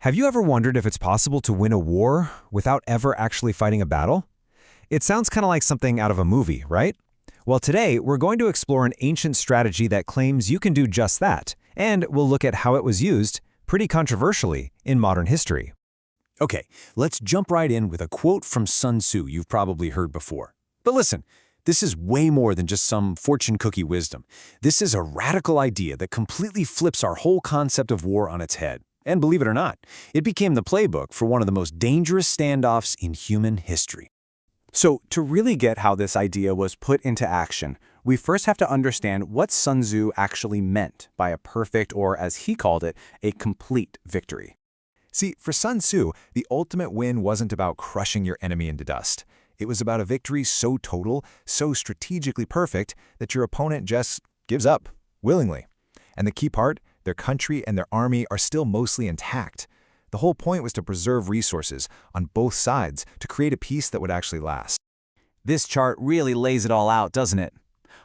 Have you ever wondered if it's possible to win a war without ever actually fighting a battle? It sounds kind of like something out of a movie, right? Well, today we're going to explore an ancient strategy that claims you can do just that, and we'll look at how it was used, pretty controversially, in modern history. Okay, let's jump right in with a quote from Sun Tzu you've probably heard before. But listen, this is way more than just some fortune cookie wisdom. This is a radical idea that completely flips our whole concept of war on its head. And believe it or not, it became the playbook for one of the most dangerous standoffs in human history. So, to really get how this idea was put into action, we first have to understand what Sun Tzu actually meant by a perfect, or as he called it, a complete victory. See, for Sun Tzu, the ultimate win wasn't about crushing your enemy into dust. It was about a victory so total, so strategically perfect, that your opponent just gives up, willingly. And the key part, their country and their army are still mostly intact. The whole point was to preserve resources on both sides to create a peace that would actually last. This chart really lays it all out, doesn't it?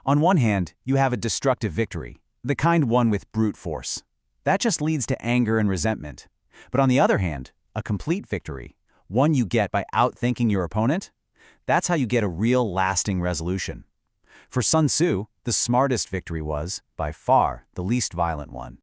On one hand, you have a destructive victory, the kind won with brute force. That just leads to anger and resentment. But on the other hand, a complete victory, one you get by outthinking your opponent, that's how you get a real lasting resolution. For Sun Tzu, the smartest victory was, by far, the least violent one.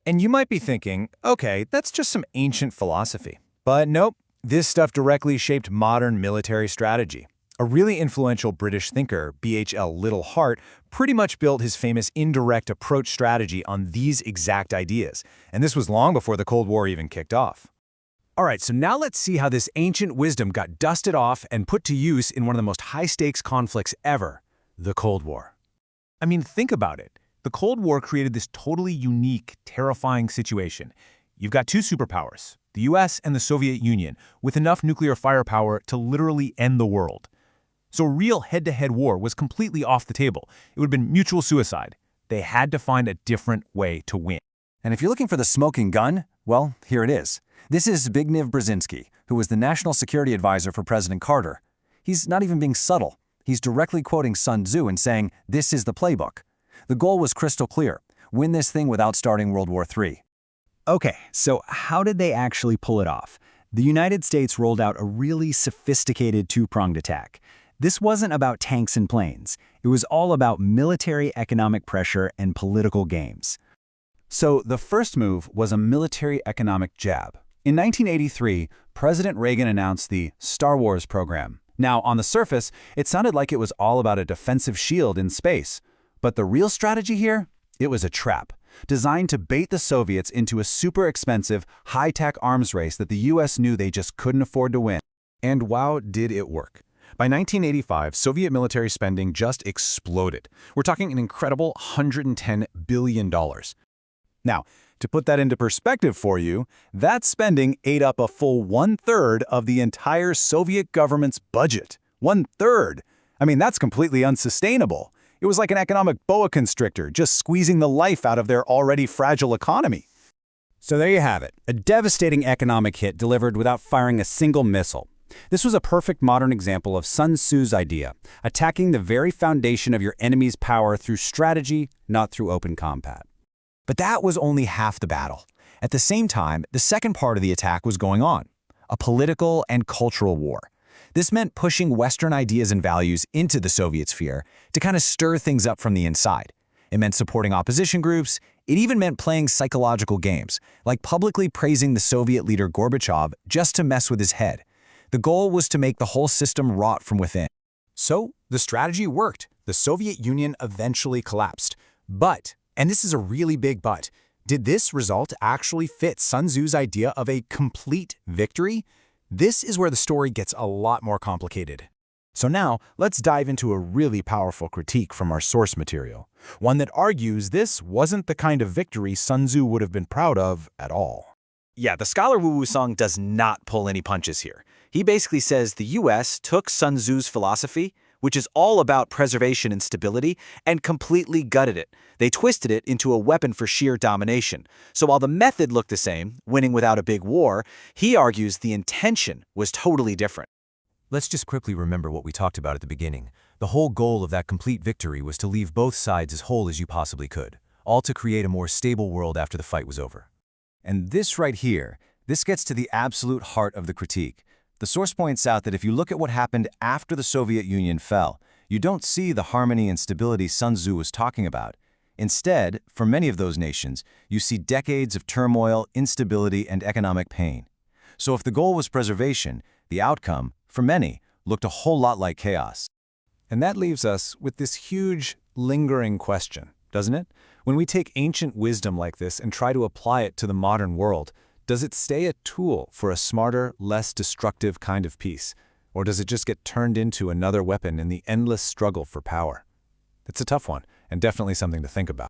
And you might be thinking, okay, that's just some ancient philosophy. But nope, this stuff directly shaped modern military strategy. A really influential British thinker, B.H.L. Little Hart, pretty much built his famous indirect approach strategy on these exact ideas. And this was long before the Cold War even kicked off. All right, so now let's see how this ancient wisdom got dusted off and put to use in one of the most high-stakes conflicts ever, the Cold War. I mean, think about it. The Cold War created this totally unique, terrifying situation. You've got two superpowers, the US and the Soviet Union, with enough nuclear firepower to literally end the world. So a real head-to-head war was completely off the table. It would have been mutual suicide. They had to find a different way to win. And if you're looking for the smoking gun, well, here it is. This is Zbigniew Brzezinski, who was the national security advisor for President Carter. He's not even being subtle. He's directly quoting Sun Tzu and saying, this is the playbook. The goal was crystal clear: win this thing without starting World War III. Okay, so how did they actually pull it off? The United States rolled out a really sophisticated two-pronged attack. This wasn't about tanks and planes. It was all about military economic pressure and political games. So the first move was a military economic jab. In 1983, President Reagan announced the Star Wars program. Now, on the surface, it sounded like it was all about a defensive shield in space. But the real strategy here? It was a trap, designed to bait the Soviets into a super expensive, high-tech arms race that the US knew they just couldn't afford to win. And wow, did it work. By 1985, Soviet military spending just exploded. We're talking an incredible $110 billion. Now, to put that into perspective for you, that spending ate up a full one-third of the entire Soviet government's budget. One-third! I mean, that's completely unsustainable. It was like an economic boa constrictor, just squeezing the life out of their already fragile economy. So there you have it, a devastating economic hit delivered without firing a single missile. This was a perfect modern example of Sun Tzu's idea, attacking the very foundation of your enemy's power through strategy, not through open combat. But that was only half the battle. At the same time, the second part of the attack was going on, a political and cultural war. This meant pushing Western ideas and values into the Soviet sphere to kind of stir things up from the inside. It meant supporting opposition groups. It even meant playing psychological games, like publicly praising the Soviet leader Gorbachev just to mess with his head. The goal was to make the whole system rot from within. So, the strategy worked. The Soviet Union eventually collapsed. But, and this is a really big but, did this result actually fit Sun Tzu's idea of a complete victory? This is where the story gets a lot more complicated. So now, let's dive into a really powerful critique from our source material, one that argues this wasn't the kind of victory Sun Tzu would have been proud of at all. Yeah, the scholar Wu Wusong does not pull any punches here. He basically says the US took Sun Tzu's philosophy, which is all about preservation and stability, and completely gutted it. They twisted it into a weapon for sheer domination. So while the method looked the same, winning without a big war, he argues the intention was totally different. Let's just quickly remember what we talked about at the beginning. The whole goal of that complete victory was to leave both sides as whole as you possibly could, all to create a more stable world after the fight was over. And this right here, This gets to the absolute heart of the critique. The source points out that if you look at what happened after the Soviet Union fell, you don't see the harmony and stability Sun Tzu was talking about. Instead, for many of those nations, you see decades of turmoil, instability, and economic pain. So if the goal was preservation, the outcome, for many, looked a whole lot like chaos. And that leaves us with this huge, lingering question, doesn't it? When we take ancient wisdom like this and try to apply it to the modern world, does it stay a tool for a smarter, less destructive kind of peace? Or does it just get turned into another weapon in the endless struggle for power? It's a tough one, and definitely something to think about.